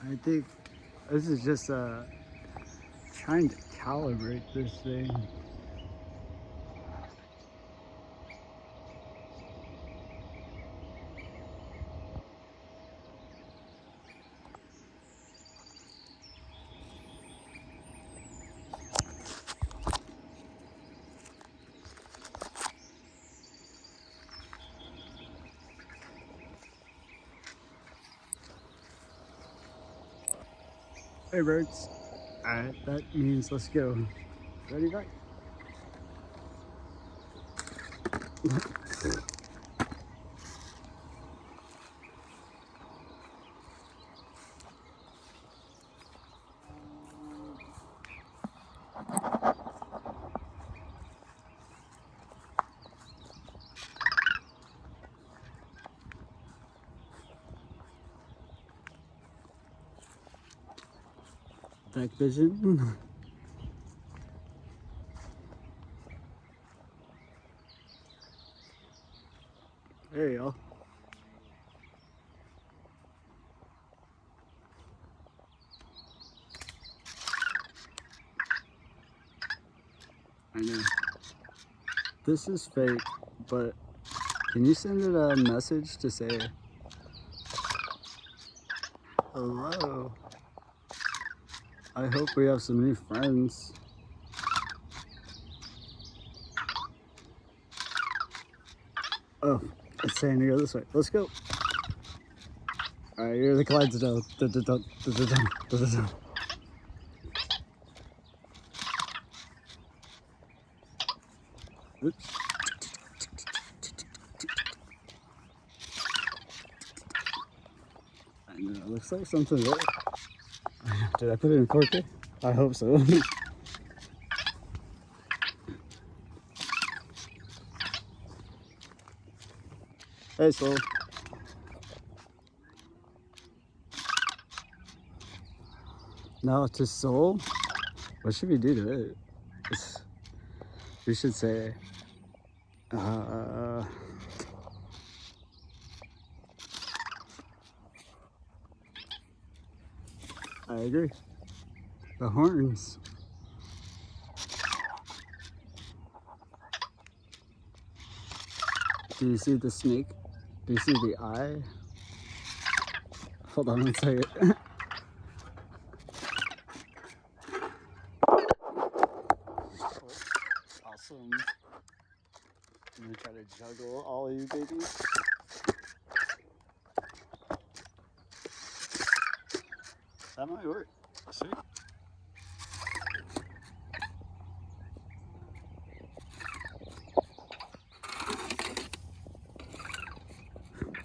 I think this is just trying to calibrate this thing. Hey birds. Alright, that means let's go. Ready, back? Back vision. There you go. I know. This is fake, but can you send it a message to say hello? I hope we have some new friends. Oh, it's saying to go this way. Let's go. Alright, you're the Clydesdale. Oops. I know, it looks like something there. Did I put it in 4K? I hope so. Hey, Soul. No, to Soul? What should we do to it? We should say, I agree. The horns. Do you see the snake? Do you see the eye? Hold on one second. Awesome. I'm gonna try to juggle all of you babies. That might work. Sweet.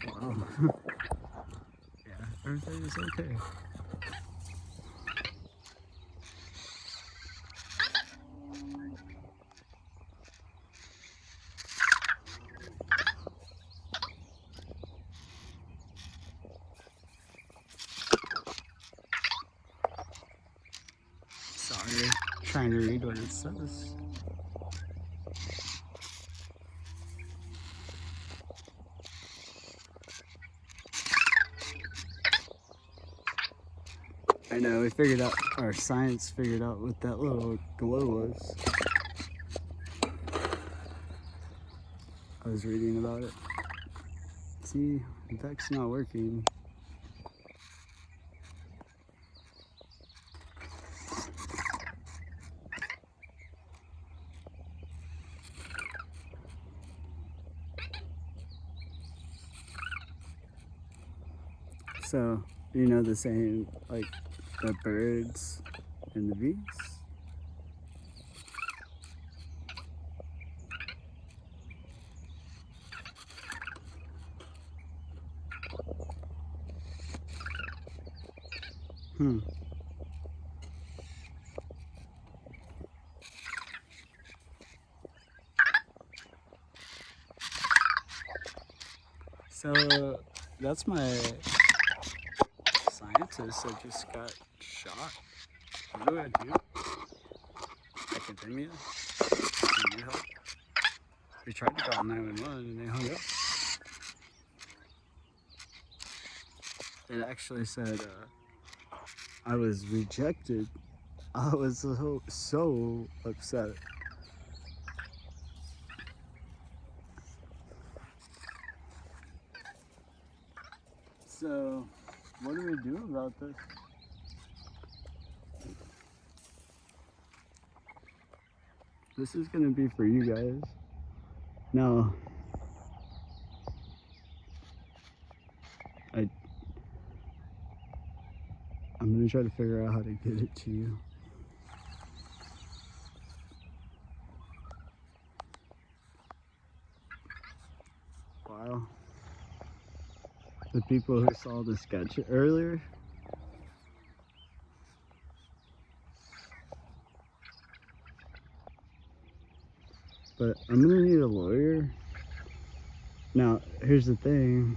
Wow. Yeah, everything is okay. Sorry, trying to read what it says. I know, we figured out, our science figured out what that little glow was. I was reading about it. See, that's not working. So, you know the saying, like, the birds and the bees? Hmm. So, that's my scientist that just got shot. What do I do? Academia? Can you help? We tried to call 911 and they hung up. It actually said, I was rejected. I was so upset. So, what do we do about this? This is gonna be for you guys. Now, I'm gonna try to figure out how to get it to you. Wow. The people who saw the sketch earlier. But I'm gonna need a lawyer. Now, here's the thing.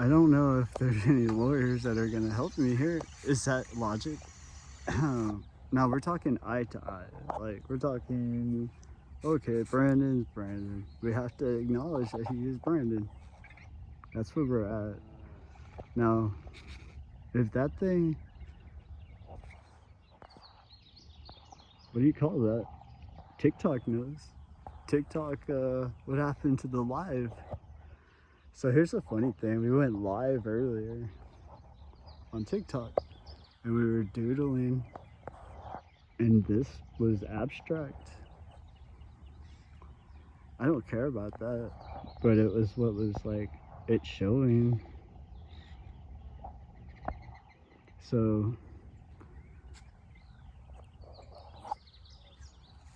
I don't know if there's any lawyers that are gonna help me here. Is that logic? Now we're talking eye to eye. Like, we're talking, okay, Brandon's Brandon. We have to acknowledge that he is Brandon. That's where we're at. Now, if that thing, what do you call that? TikTok knows. TikTok, what happened to the live? So here's the funny thing. We went live earlier on TikTok and we were doodling, and this was abstract. I don't care about that, but it was what was like it showing. So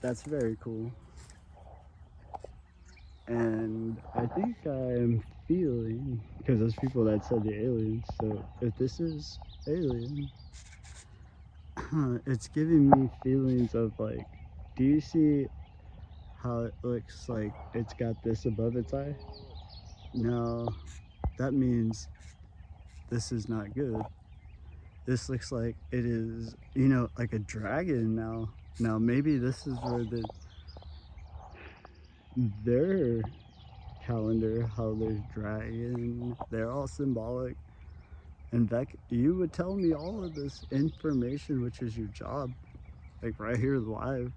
that's very cool. And I think I'm feeling, because there's people that said the aliens, so if this is alien, it's giving me feelings of like, do you see how it looks like it's got this above its eye? Now, that means this is not good. This looks like it is, you know, like a dragon now. Now, maybe this is where their calendar, how there's dragon, they're all symbolic. And Beck, you would tell me all of this information, which is your job, like right here live.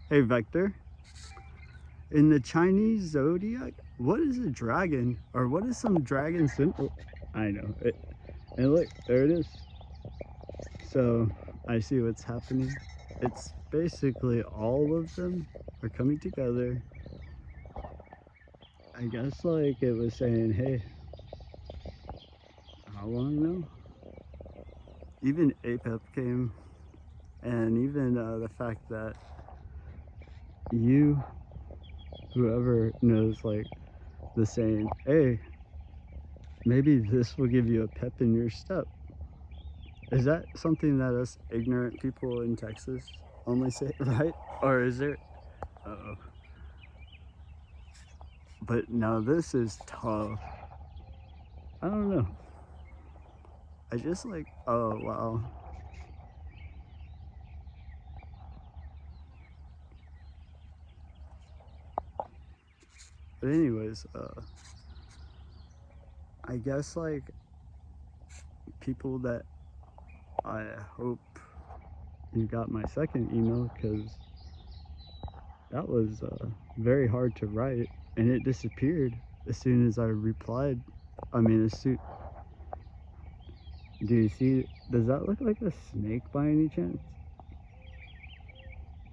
Hey, Vector, in the Chinese zodiac, what is a dragon? Or what is some dragon symbol? I know it. And look, there it is. So I see what's happening. It's basically all of them are coming together. I guess like it was saying, hey, how long now? Even APEP came, and even the fact that you, whoever knows like the saying, hey, maybe this will give you a pep in your step. Is that something that us ignorant people in Texas only say, right? Or is there, uh-oh. But now this is tough. I don't know. I just like, oh wow. But anyways, I guess like people that I hope you got my second email, because that was very hard to write and it disappeared as soon as I replied. I mean, as soon, do you see, does that look like a snake by any chance?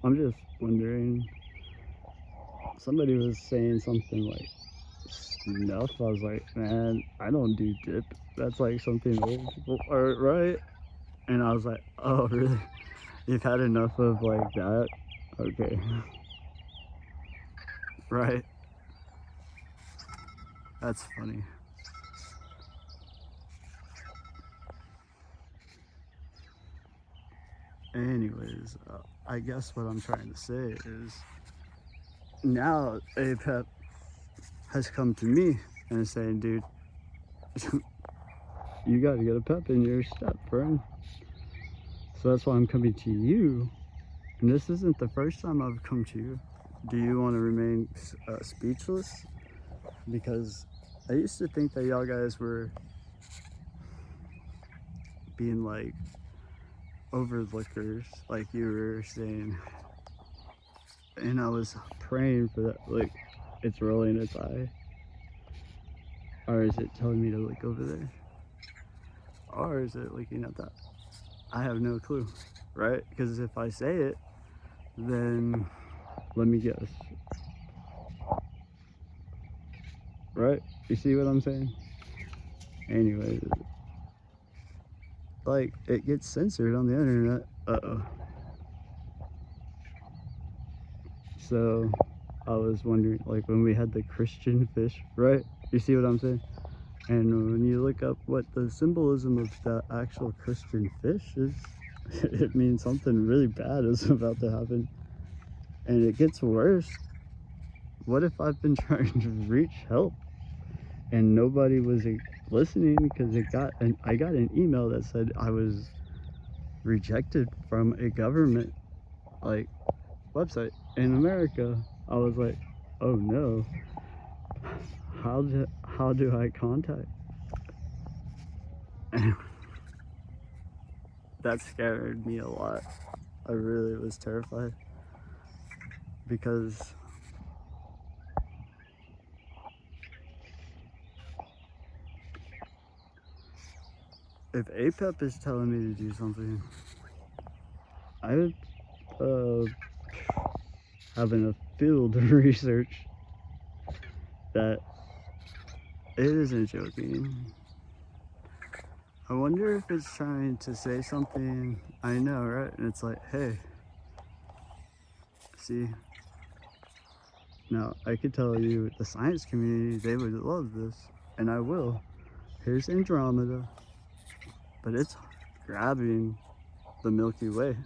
I'm just wondering. Somebody was saying something like snuff. I was like, man, I don't do dip. That's like something old people are, right? And I was like, oh, really? You've had enough of like that? Okay. Right. That's funny. Anyways, I guess what I'm trying to say is now APEP has come to me and is saying, dude, you got to get a pep in your step, friend. So that's why I'm coming to you. And this isn't the first time I've come to you. Do you want to remain speechless? Because I used to think that y'all guys were being like overlookers, like you were saying. And I was praying for that, like, it's rolling its eye. Or is it telling me to look over there? Or is it looking at that? I have no clue, right? Because if I say it, then let me guess. Right? You see what I'm saying? Anyway, like, it gets censored on the internet. Uh-oh. So I was wondering, like, when we had the Christian fish, right? You see what I'm saying? And when you look up what the symbolism of the actual Christian fish is, it means something really bad is about to happen. And it gets worse. What if I've been trying to reach help and nobody was listening because I got an email that said I was rejected from a government like website in America. I was like, oh no, how do I contact? That scared me a lot. I really was terrified because if APEP is telling me to do something, I would have enough field research that it isn't joking. I wonder if it's trying to say something I know, right? And it's like, hey, see, now I could tell you the science community, they would love this, and I will. Here's Andromeda, but it's grabbing the Milky Way.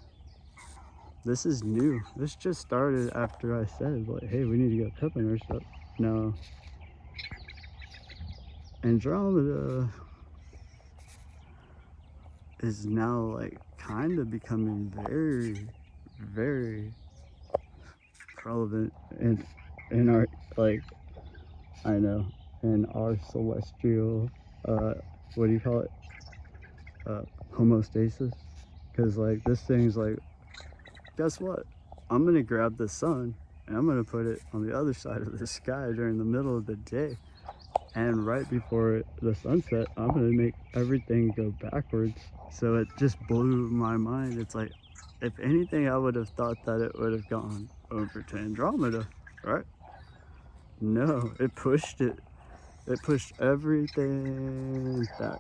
This is new. This just started after I said, like, hey, we need to get pep in our stuff. Now, Andromeda is now like kind of becoming very, very relevant in our, like, I know, in our celestial, what do you call it? Homostasis. Because like this thing's like, guess what? I'm gonna grab the sun and I'm gonna put it on the other side of the sky during the middle of the day. And right before the sunset, I'm gonna make everything go backwards. So it just blew my mind. It's like, if anything, I would have thought that it would have gone over to Andromeda, right? No, it pushed it. It pushed everything back.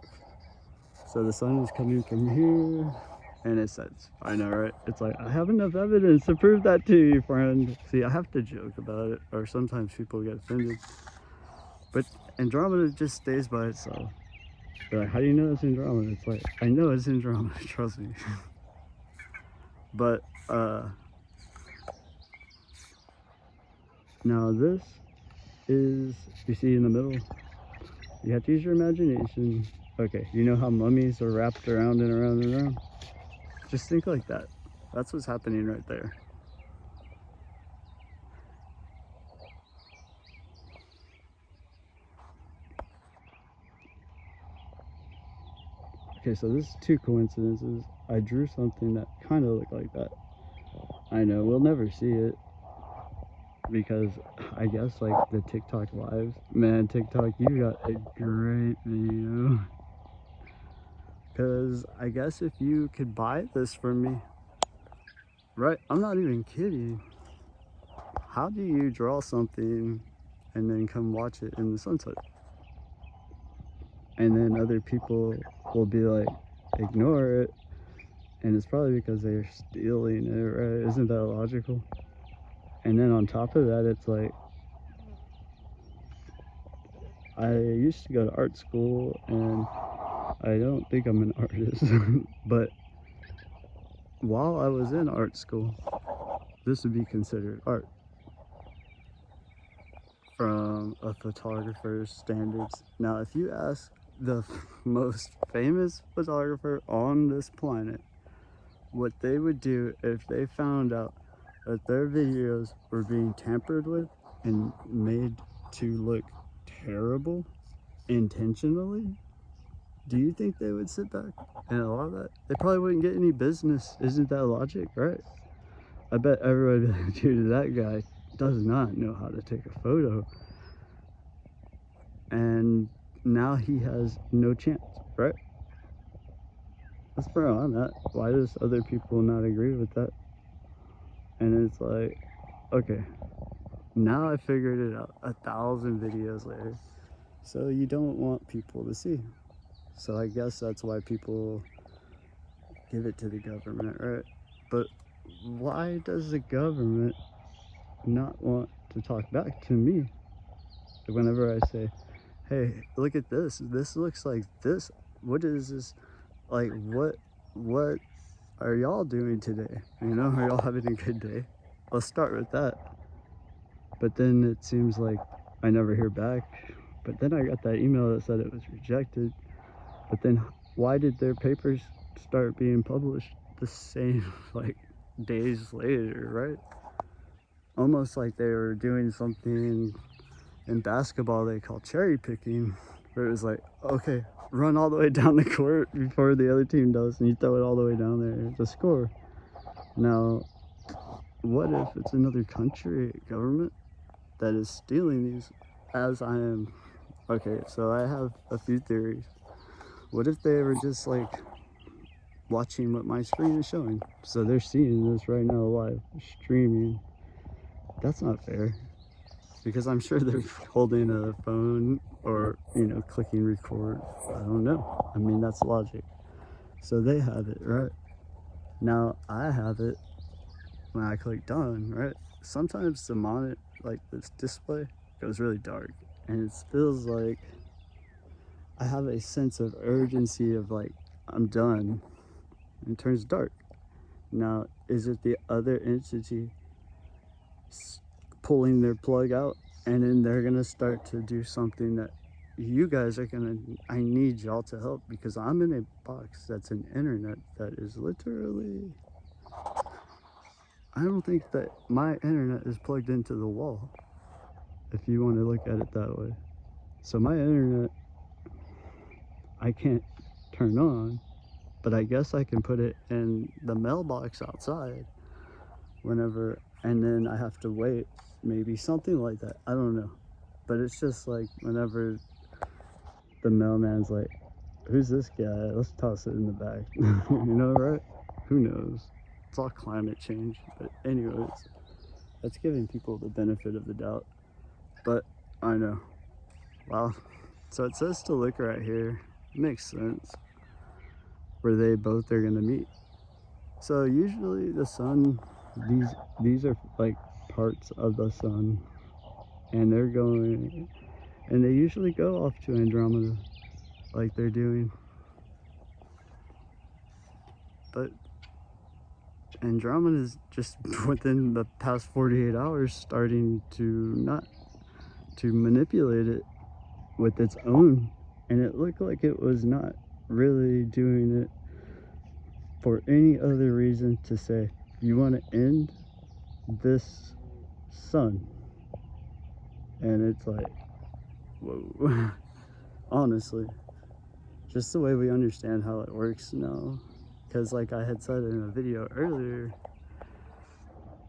So the sun is coming from here, and it sets. I know, right? It's like, I have enough evidence to prove that to you, friend. See, I have to joke about it, or sometimes people get offended. But Andromeda just stays by itself. They're like, how do you know it's Andromeda? It's like, I know it's Andromeda, trust me. But, now this is, you see in the middle, you have to use your imagination. Okay, you know how mummies are wrapped around and around and around? Just think like that. That's what's happening right there. Okay, so this is two coincidences. I drew something that kind of looked like that. I know, we'll never see it because I guess like the TikTok lives. Man, TikTok, you got a great video. Because I guess if you could buy this from me, right? I'm not even kidding. How do you draw something and then come watch it in the sunset? And then other people will be like, ignore it. And it's probably because they're stealing it, right? Isn't that logical? And then on top of that, it's like, I used to go to art school, and I don't think I'm an artist, but while I was in art school, this would be considered art from a photographer's standards. Now, if you ask the most famous photographer on this planet what they would do if they found out that their videos were being tampered with and made to look terrible intentionally, do you think they would sit back and allow that? They probably wouldn't get any business. Isn't that logic, right? I bet everybody would be like, dude, that guy does not know how to take a photo. And now he has no chance, right? That's where I'm at. Why does other people not agree with that? And it's like, okay, now I figured it out 1,000 videos later. So you don't want people to see. So I guess that's why people give it to the government, right? But why does the government not want to talk back to me whenever I say, hey, look at this. This looks like this. What is this? Like, what are y'all doing today? You know, are y'all having a good day? Let's start with that. But then it seems like I never hear back. But then I got that email that said it was rejected. But then why did their papers start being published the same, like, days later, right? Almost like they were doing something in basketball they call cherry picking, where it was like, okay, run all the way down the court before the other team does, and you throw it all the way down there to score. Now, what if it's another country government that is stealing these, as I am? Okay, so I have a few theories. What if they were just like watching what my screen is showing? So they're seeing this right now live, streaming. That's not fair, because I'm sure they're holding a phone or, you know, clicking record. I don't know. I mean, that's logic. So they have it, right? Now I have it when I click done, right? Sometimes the monitor, like this display, goes really dark, and it feels like I have a sense of urgency of like, I'm done, and it turns dark. Now, is it the other entity pulling their plug out, and then they're gonna start to do something that you guys are gonna, I need y'all to help, because I'm in a box that's an internet that is literally, I don't think that my internet is plugged into the wall, if you want to look at it that way. So my internet, I can't turn on, but I guess I can put it in the mailbox outside whenever, and then I have to wait, maybe something like that. I don't know. But it's just like whenever the mailman's like, who's this guy? Let's toss it in the back. You know, right? Who knows? It's all climate change. But anyways, that's giving people the benefit of the doubt. But I know. Wow. So it says to look right here. Makes sense. Where they both are gonna meet. So usually the sun, these are like parts of the sun, and they're going, and they usually go off to Andromeda, like they're doing. But Andromeda is just within the past 48 hours starting to not to manipulate it with its own, and it looked like it was not really doing it for any other reason to say, you want to end this sun. And it's like, whoa. Honestly, just the way we understand how it works now, because like I had said in a video earlier,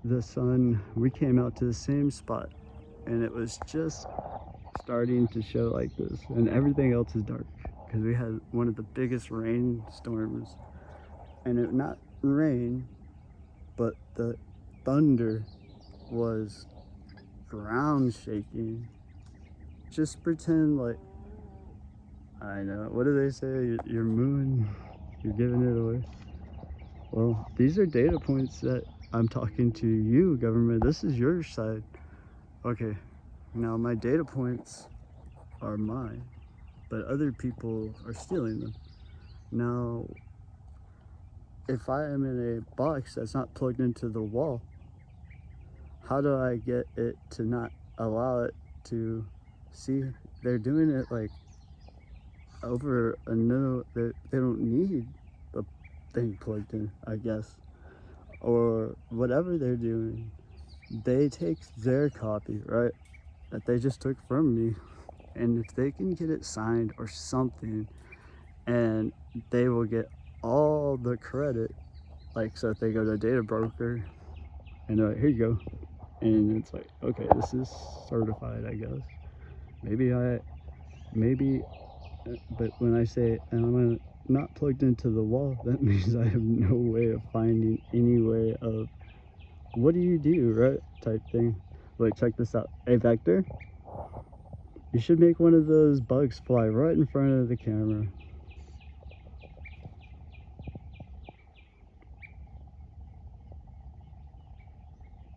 the sun, we came out to the same spot and it was just starting to show like this, and everything else is dark because we had one of the biggest rainstorms, and it not rain, but the thunder was ground shaking. Just pretend like, I know, what do they say, your moon, you're giving it away. Well, these are data points that I'm talking to you, government. This is your side. Okay, now my data points are mine, but other people are stealing them. Now, if I am in a box that's not plugged into the wall, how do I get it to not allow it to see? They're doing it like over a no, they don't need the thing plugged in, I guess, or whatever they're doing. They take their copy, right, that they just took from me, and if they can get it signed or something, and they will get all the credit. Like, so if they go to a data broker and they're like, here you go, and it's like, okay, this is certified, I guess. Maybe, but when I say I'm not plugged into the wall, that means I have no way of finding any way of, what do you do, right, type thing. Wait, check this out. Hey, Vector, you should make one of those bugs fly right in front of the camera.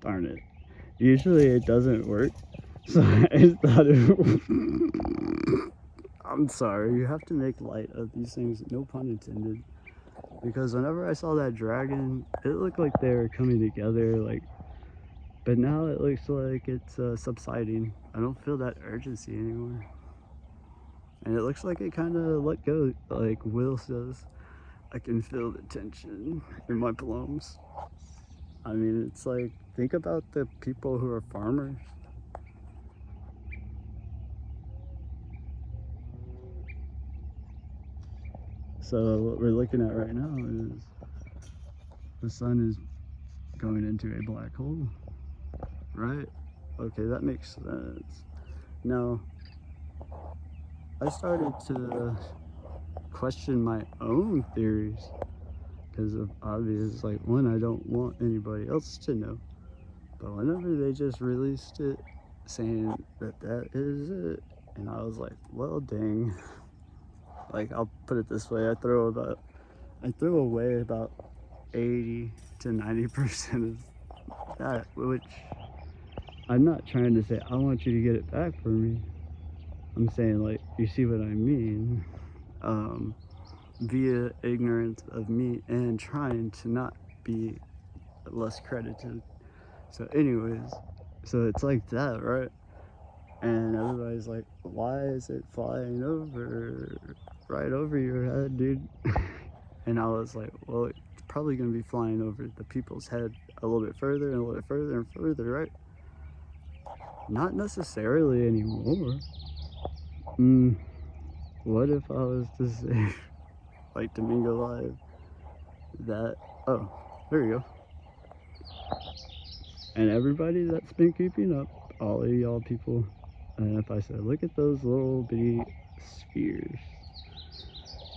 Darn it. Usually it doesn't work, so I thought it... I'm sorry, you have to make light of these things, no pun intended. Because whenever I saw that dragon, it looked like they were coming together, like, but now it looks like it's subsiding. I don't feel that urgency anymore. And it looks like it kind of let go, like Will says. I can feel the tension in my palms. I mean, it's like, think about the people who are farmers. So what we're looking at right now is the sun is going into a black hole, right? Okay, that makes sense. Now, I started to question my own theories because of obvious, like, one, I don't want anybody else to know. But whenever they just released it saying that that is it, and I was like, well, dang. Like, I'll put it this way, I throw away about 80 to 90% of that, which I'm not trying to say I want you to get it back for me. I'm saying, like, you see what I mean? Via ignorance of me and trying to not be less credited. So anyways, so it's like that, right? And everybody's like, why is it flying over, right over your head, dude? And I was like, well, it's probably gonna be flying over the people's head a little bit further and a little bit further and further, right? Not necessarily anymore. What if I was to say, like Domingo Live, that, oh, there you go. And everybody that's been keeping up, all of y'all people, and if I said, look at those little bitty spheres.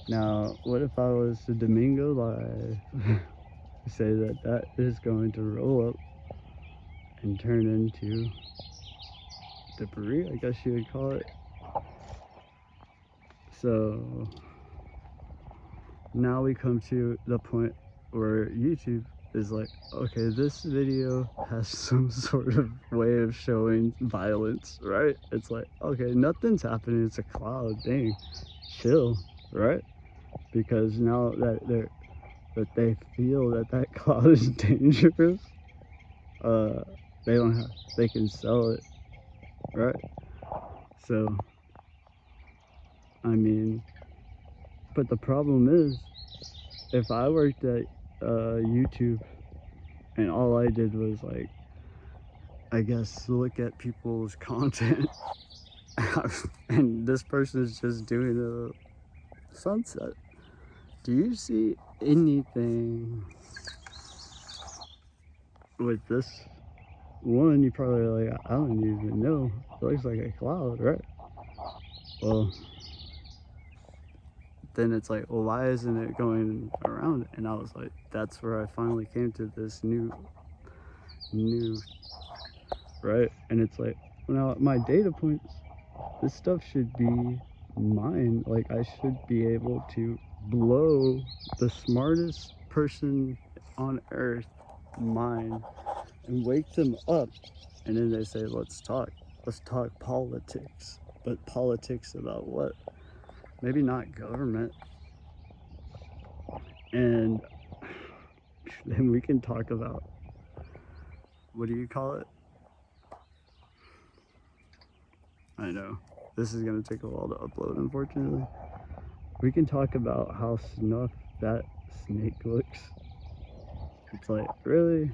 Now, what if I was to Domingo Live say that that is going to roll up and turn into debris, I guess you would call it. So now we come to the point where YouTube is like, okay, this video has some sort of way of showing violence, right? It's like, okay, nothing's happening, it's a cloud, dang, chill, right? Because now that they feel that that cloud is dangerous, they can sell it, right? So, I mean, but the problem is, if I worked at YouTube and all I did was, like, I guess, look at people's content and this person is just doing a sunset, do you see anything with this one? You probably like, I don't even know, it looks like a cloud, right? Well, then it's like, well, why isn't it going around? And I was like, that's where I finally came to this new, right? And it's like, now my data points, this stuff should be mine. Like, I should be able to blow the smartest person on earth mind and wake them up. And then they say, let's talk politics. But politics about what? Maybe not government. And then we can talk about, what do you call it? I know, this is gonna take a while to upload, unfortunately. We can talk about how snuff that snake looks. It's like, really?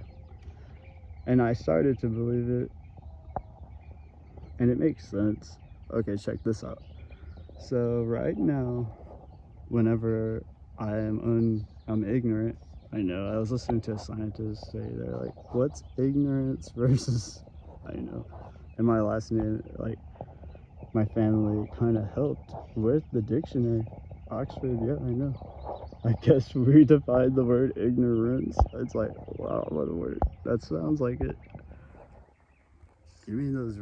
And I started to believe it. And it makes sense. Okay, check this out. So right now, whenever I'm ignorant. I know, I was listening to a scientist say, they're like, what's ignorance versus, I know, and my last name, like, my family kind of helped with the dictionary. Oxford, yeah, I know. I guess we defined the word ignorance. It's like, wow, what a word. That sounds like it. You mean those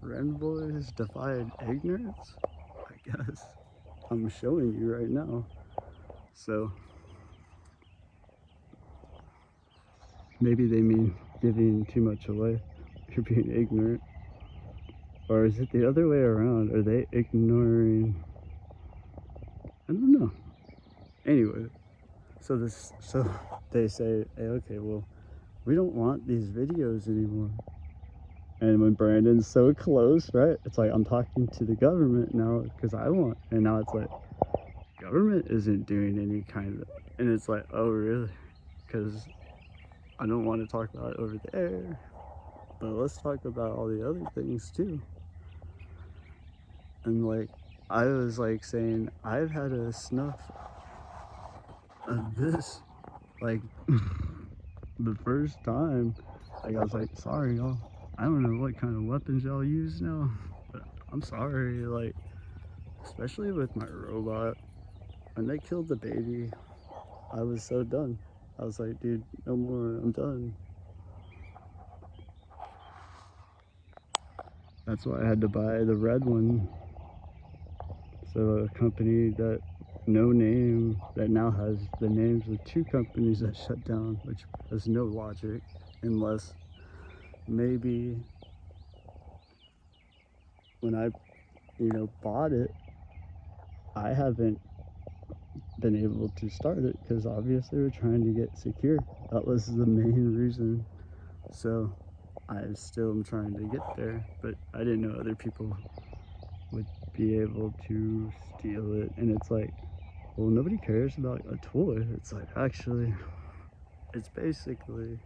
Ren boys defied ignorance? I guess. I'm showing you right now. So maybe they mean giving too much away. You're being ignorant. Or is it the other way around? Are they ignoring? I don't know. Anyway, so they say, hey, okay, well, we don't want these videos anymore. And when Brandon's so close, right? It's like, I'm talking to the government now because I want, and now it's like, government isn't doing any kind of, and it's like, oh, really? Because I don't want to talk about it over there, but let's talk about all the other things too. And like, I was like saying, I've had a snuff of this, like, the first time. Like, I was like, sorry, y'all. I don't know what kind of weapons y'all use now, but I'm sorry. Like, especially with my robot, when they killed the baby, I was so done. I was like, dude, no more. I'm done. That's why I had to buy the red one. So a company that no name that now has the names of two companies that shut down, which has no logic, unless maybe when I, bought it, I haven't been able to start it because obviously we're trying to get secure. That was the main reason. So I still am trying to get there, but I didn't know other people would be able to steal it. And it's like, well, nobody cares about a toy. It's like, actually, it's basically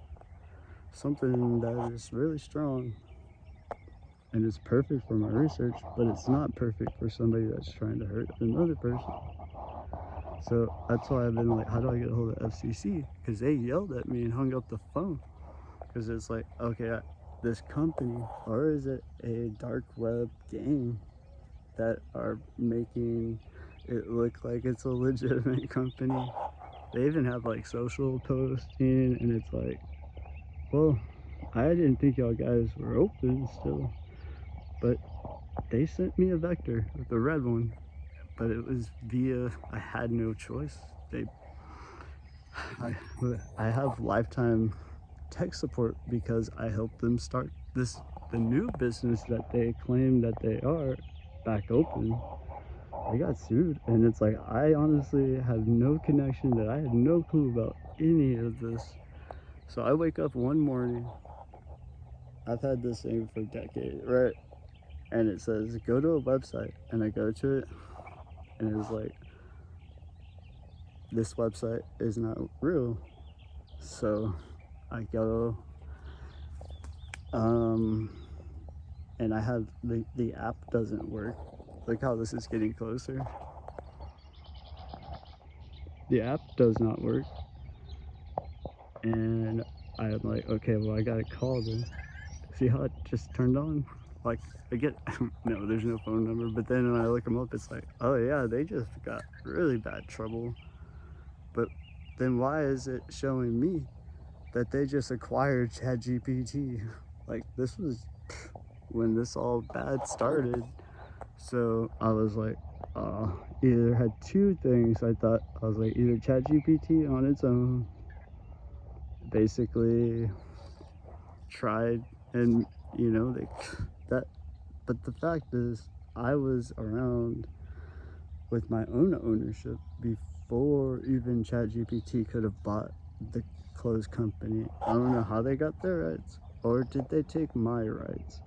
something that is really strong and it's perfect for my research, but it's not perfect for somebody that's trying to hurt another person. So that's why I've been like, how do I get a hold of FCC? Because they yelled at me and hung up the phone. Because it's like, okay, this company, or is it a dark web game that are making it look like it's a legitimate company? They even have like social posting, and it's like, well, I didn't think y'all guys were open still, but they sent me a vector with the red one, but it was via, I had no choice. I, I have lifetime tech support because I helped them start the new business that they claim that they are back open. I got sued, and it's like, I honestly have no connection, that I had no clue about any of this. So I wake up one morning, I've had this thing for decades, right? And it says, go to a website, and I go to it, and it's like, this website is not real. So I go, and I have, the app doesn't work. Look how this is getting closer. The app does not work. And I'm like, okay, well, I gotta call them. See how it just turned on? Like, I get, no, there's no phone number, but then when I look them up, it's like, oh yeah, they just got really bad trouble. But then why is it showing me that they just acquired ChatGPT? Like, this was when this all bad started. So I was like, either had two things. I thought, I was like, either ChatGPT on its own basically tried, and they that, but the fact is, I was around with my own ownership before even ChatGPT could have bought the closed company. I don't know how they got their rights, or did they take my rights?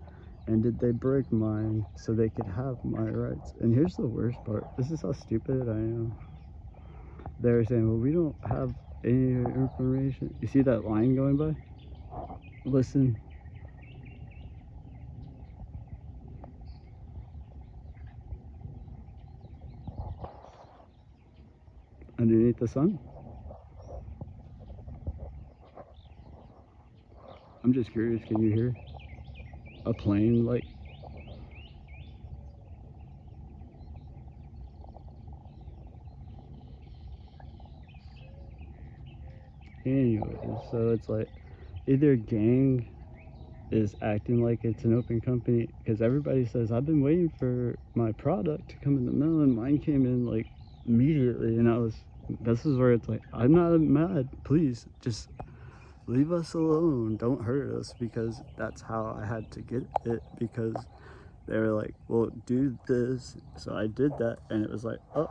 And did they break mine so they could have my rights? And here's the worst part. This is how stupid I am. They're saying, well, we don't have any information. You see that line going by? Listen. underneath the sun? I'm just curious, can you hear a plane like? Anyways, so it's like either gang is acting like it's an open company, because everybody says I've been waiting for my product to come in the mail, and mine came in like immediately, and this is where it's like, I'm not mad, please just leave us alone, don't hurt us, because that's how I had to get it, because they were like, well, do this, so I did that, and it was like, oh,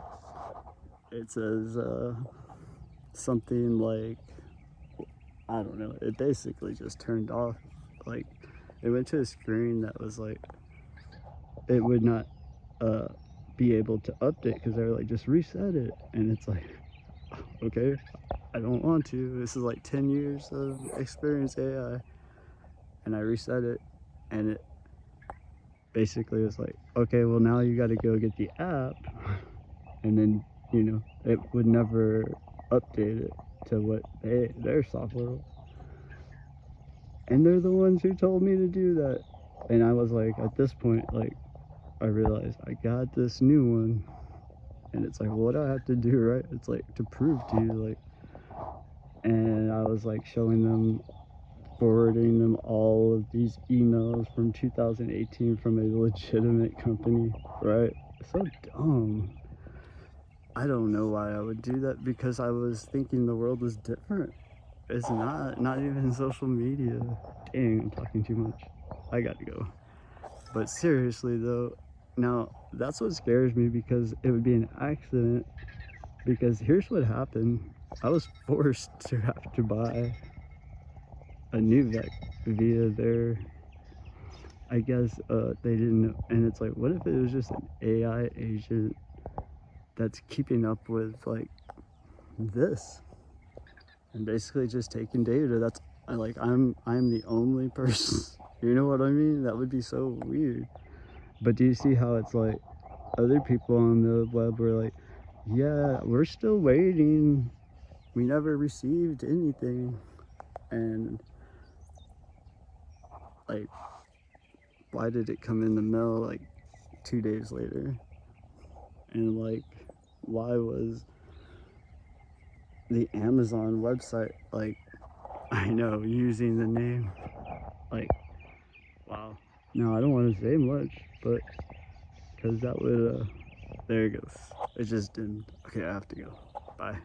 it says something like, I don't know, it basically just turned off. Like, it went to a screen that was like, it would not uh, be able to update, because they were like, just reset it. And it's like, okay, I don't want to. This is like 10 years of experience AI. And I reset it, and it basically was like, okay, well, now you got to go get the app. And then, it would never update it to what their software was. And they're the ones who told me to do that. And I was like, at this point, like, I realized I got this new one. And it's like, what do I have to do, right? It's like to prove to you, like, and I was like showing them, forwarding them all of these emails from 2018 from a legitimate company, right? So dumb. I don't know why I would do that, because I was thinking the world was different. It's not even social media. Dang, I'm talking too much. I gotta go. But seriously though, now that's what scares me, because it would be an accident. Because here's what happened. I was forced to have to buy a new Vec via their, I guess they didn't know. And it's like, what if it was just an AI agent that's keeping up with like this, and basically just taking data? That's like, I'm the only person. You know what I mean? That would be so weird. But do you see how it's like other people on the web were like, yeah, we're still waiting, we never received anything. And like, why did it come in the mail like 2 days later? And like, why was the Amazon website, like, I know, using the name, like, wow. Now I don't want to say much, but because that would there it goes, it just didn't. Okay, I have to go. Bye.